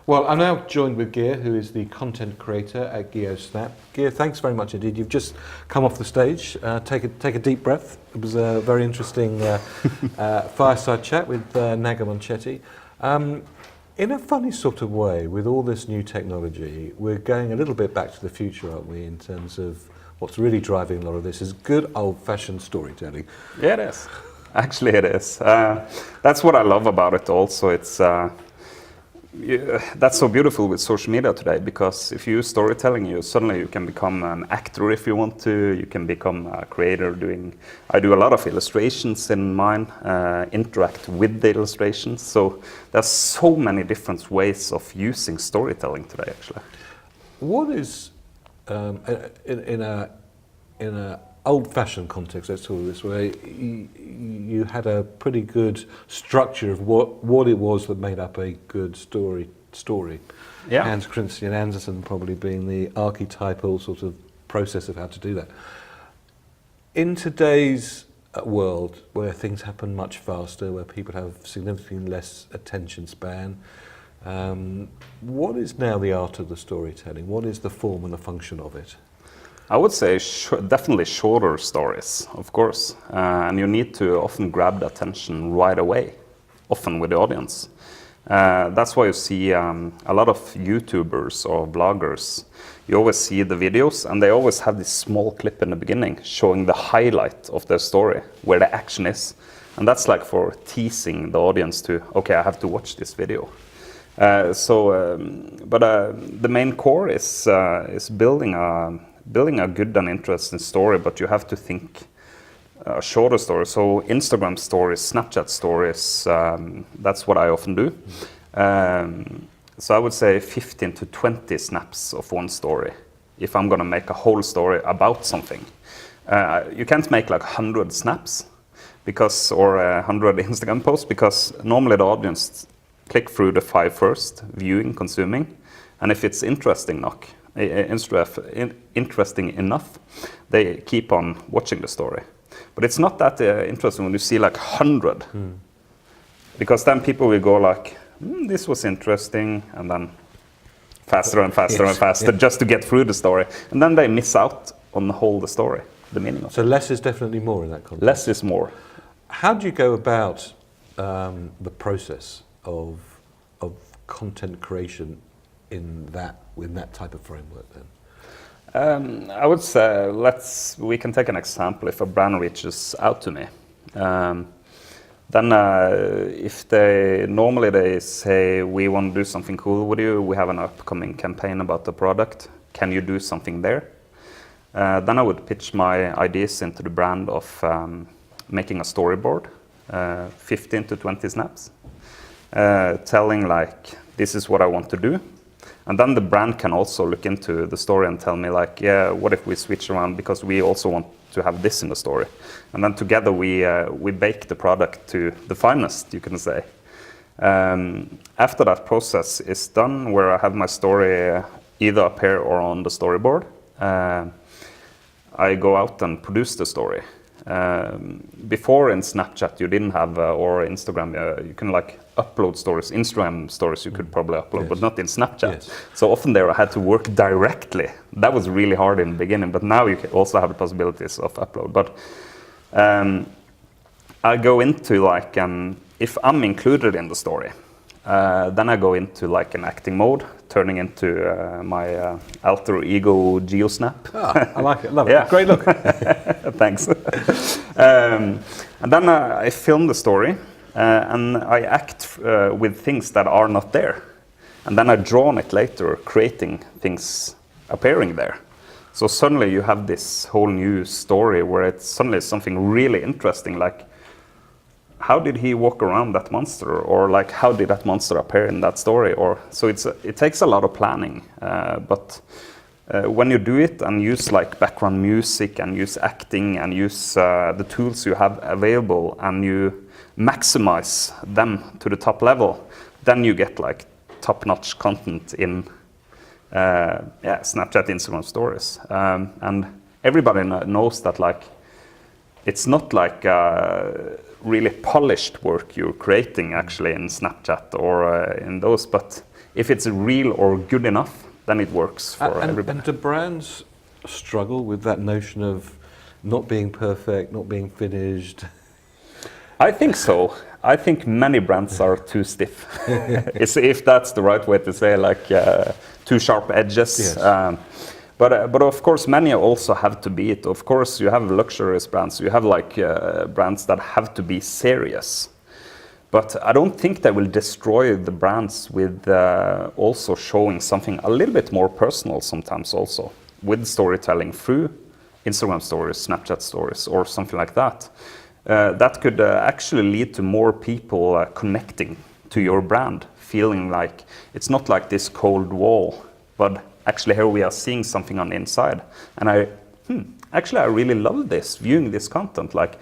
Well, I'm now joined with Geir, who is the content creator at Geeohsnap. Geir, thanks very much indeed. You've just come off the stage. Take a deep breath. It was a very interesting fireside chat with Naga Monchetti. In a funny sort of way, with all this new technology, we're going a little bit back to the future, aren't we, in terms of what's really driving a lot of this is good old-fashioned storytelling. Yeah, it is. Actually, it is. That's what I love about it also. It's that's so beautiful with social media today, because if you use storytelling, suddenly you can become an actor if you want to. You can become a creator I do a lot of illustrations in mine, interact with the illustrations. So there's so many different ways of using storytelling today, actually. What is, in a old-fashioned context, let's call it this way, you had a pretty good structure of what it was that made up a good story. Yeah. Hans Christian Andersen probably being the archetypal sort of process of how to do that. In today's world, where things happen much faster, where people have significantly less attention span, what is now the art of the storytelling? What is the form and the function of it? I would say definitely shorter stories, of course, and you need to often grab the attention right away, often with the audience. That's why you see a lot of YouTubers or vloggers. You always see the videos, and they always have this small clip in the beginning showing the highlight of their story, where the action is. And that's like for teasing the audience to, okay, I have to watch this video. But the main core is building a good and interesting story, but you have to think shorter stories. So Instagram stories, Snapchat stories, that's what I often do. So I would say 15 to 20 snaps of one story if I'm going to make a whole story about something. You can't make like 100 snaps or 100 Instagram posts, because normally the audience click through the 5 first, viewing, consuming, and if it's interesting enough, they keep on watching the story. But it's not that interesting when you see like 100, because then people will go like, this was interesting, and then faster and faster and faster, just to get through the story, and then they miss out on the story, the meaning of it. So less is definitely more in that context. Less is more. How do you go about the process of content creation in that type of framework then? I would say we can take an example. If a brand reaches out to me, then if normally they say, we want to do something cool with you, we have an upcoming campaign about the product, can you do something there? Then I would pitch my ideas into the brand of making a storyboard, 15 to 20 snaps, telling like, this is what I want to do. And then the brand can also look into the story and tell me like, yeah, what if we switch around, because we also want to have this in the story. And then together we bake the product to the finest, you can say. After that process is done, where I have my story either up here or on the storyboard, I go out and produce the story. Before in Snapchat you didn't have, or Instagram, you can like upload stories. Instagram stories you could probably upload, yes, but not in Snapchat. Yes. So often there I had to work directly. That was really hard in the beginning, but now you can also have the possibilities of upload. But I go into like, if I'm included in the story, then I go into like an acting mode, turning into my alter ego Geeohsnap. I like it, love it. Yeah. Great look. Thanks. And then I film the story, and I act with things that are not there. And then I draw on it later, creating things appearing there. So suddenly you have this whole new story where it's suddenly something really interesting, like, how did he walk around that monster, or like how did that monster appear in that story? Or so it takes a lot of planning, but when you do it and use like background music and use acting and use the tools you have available, and you maximize them to the top level, then you get like top-notch content in Snapchat, Instagram stories, and everybody knows that like it's not like really polished work you're creating actually in Snapchat or in those, but if it's real or good enough, then it works for everybody. And do brands struggle with that notion of not being perfect, not being finished? I think so. I think many brands are too stiff, if that's the right way to say, like too sharp edges. Yes. But of course, many also have to be it. Of course, you have luxurious brands. You have like brands that have to be serious. But I don't think they will destroy the brands with also showing something a little bit more personal sometimes also, with storytelling through Instagram stories, Snapchat stories, or something like that. That could actually lead to more people connecting to your brand, feeling like it's not like this cold wall, but actually here we are seeing something on the inside. And actually I really love this, viewing this content. Like,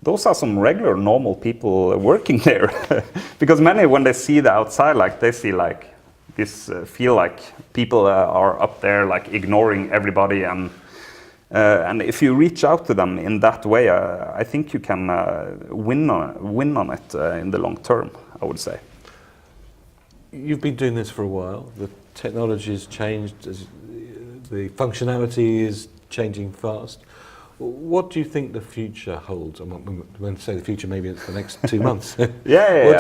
those are some regular, normal people working there. Because many, when they see the outside, like they see like this, feel like people are up there like ignoring everybody, and if you reach out to them in that way, I think you can win on it in the long term, I would say. You've been doing this for a while. The technology has changed. The functionality is changing fast. What do you think the future holds? When I say the future, maybe it's the next 2 months. Yeah.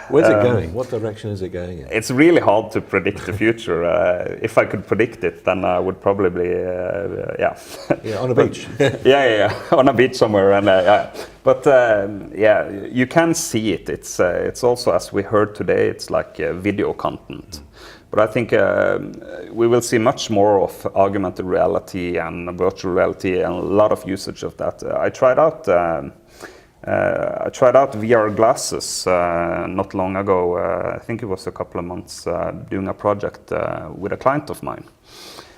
Where's it going? What direction is it going in? It's really hard to predict the future. If I could predict it, then I would probably, Yeah, on a beach. yeah, on a beach somewhere. And but yeah, you can see it. It's also, as we heard today, it's like video content. But I think we will see much more of augmented reality and virtual reality and a lot of usage of that. I tried out VR glasses not long ago. I think it was a couple of months doing a project with a client of mine.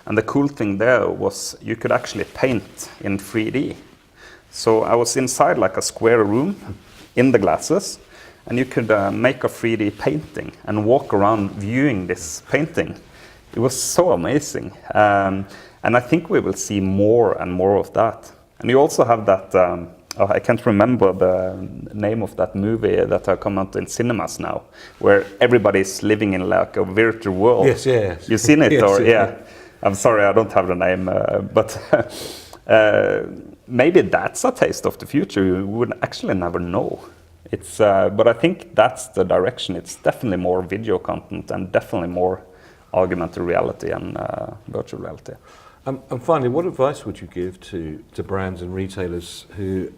And the cool thing there was you could actually paint in 3D. So I was inside like a square room in the glasses, and you could make a 3D painting and walk around viewing this painting. It was so amazing. And I think we will see more and more of that. And you also have that, I can't remember the name of that movie that have come out in cinemas now, where everybody's living in like a virtual world. Yes. You've seen it? Yes, or yeah. I'm sorry, I don't have the name, but maybe that's a taste of the future. You would actually never know. It's, but I think that's the direction. It's definitely more video content and definitely more augmented reality and virtual reality. And finally, what advice would you give to brands and retailers who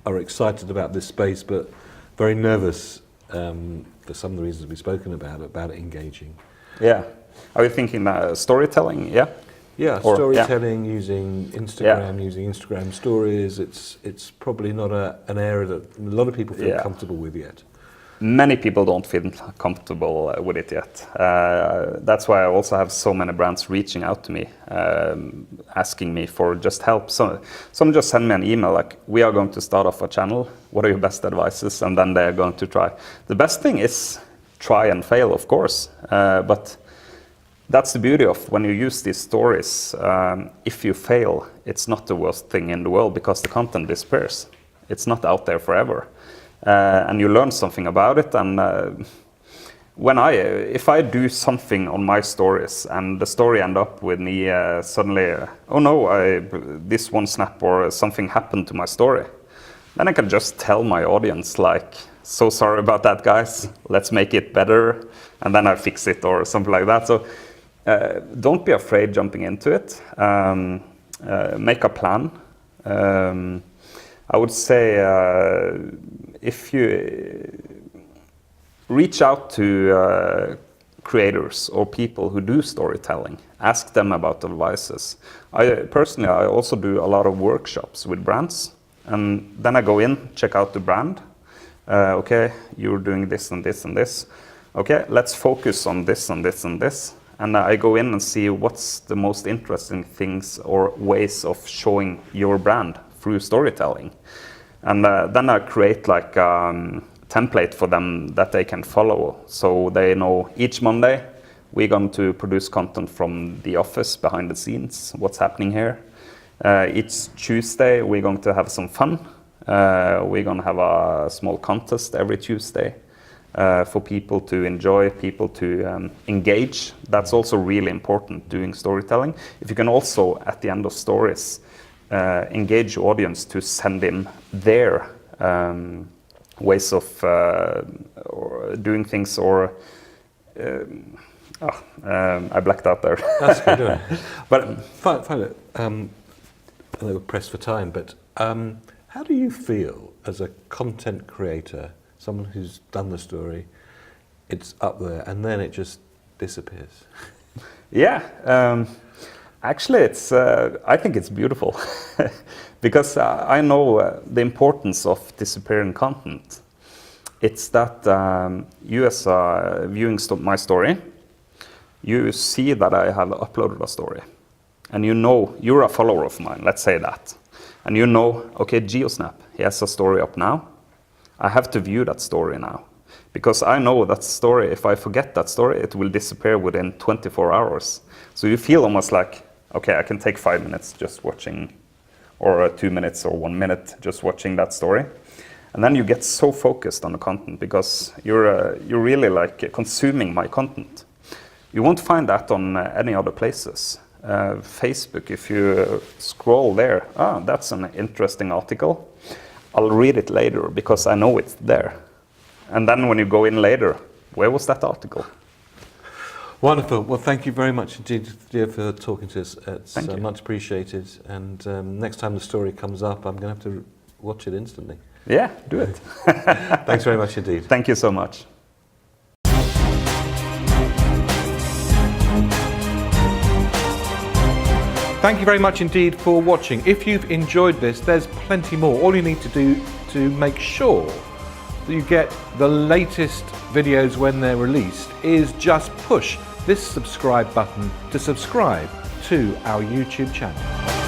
are excited about this space but very nervous for some of the reasons we've spoken about it engaging? Yeah. Are you thinking storytelling? Yeah. Yeah, Or, storytelling using Instagram, using Instagram stories. It's probably not an area that a lot of people feel comfortable with yet. Many people don't feel comfortable with it yet. That's why I also have so many brands reaching out to me, asking me for just help. Some just send me an email like, we are going to start off a channel. What are your best advices? And then they're going to try. The best thing is try and fail, of course. But that's the beauty of when you use these stories. If you fail, it's not the worst thing in the world because the content disappears. It's not out there forever. And you learn something about it. And if I do something on my stories and the story end up with me suddenly, oh no, this one snap or something happened to my story, then I can just tell my audience like, so sorry about that, guys. Let's make it better, and then I fix it or something like that. So don't be afraid jumping into it. Make a plan. I would say if you reach out to creators or people who do storytelling, ask them about advices. I also do a lot of workshops with brands, and then I go in, check out the brand. Okay, you're doing this and this and this. Okay, let's focus on this and this and this. And I go in and see what's the most interesting things or ways of showing your brand through storytelling. And then I create like a template for them that they can follow. So they know each Monday we're going to produce content from the office behind the scenes, what's happening here. Each Tuesday we're going to have some fun. We're going to have a small contest every Tuesday. for people to enjoy, people to engage. That's also really important doing storytelling. If you can also, at the end of stories, engage your audience to send in their ways of or doing things, or I blacked out there. That's good. But finally, I know we're pressed for time, but how do you feel as a content creator, someone who's done the story, it's up there, and then it just disappears? Yeah, actually, I think it's beautiful because I know the importance of disappearing content. It's that you, as viewing my story, you see that I have uploaded a story, and you know you're a follower of mine. Let's say that, and you know, okay, Geeohsnap, he has a story up now. I have to view that story now, because I know that story, if I forget that story, it will disappear within 24 hours. So you feel almost like, okay, I can take 5 minutes just watching, or 2 minutes or 1 minute just watching that story. And then you get so focused on the content because you're really like consuming my content. You won't find that on any other places. Facebook, if you scroll there, that's an interesting article. I'll read it later because I know it's there. And then when you go in later, where was that article? Wonderful. Well, thank you very much indeed, Geir, for talking to us. It's Thank you. much appreciated. And next time the story comes up, I'm going to have to watch it instantly. Yeah, do it. Thanks very much indeed. Thank you so much. Thank you very much indeed for watching. If you've enjoyed this, there's plenty more. All you need to do to make sure that you get the latest videos when they're released is just push this subscribe button to subscribe to our YouTube channel.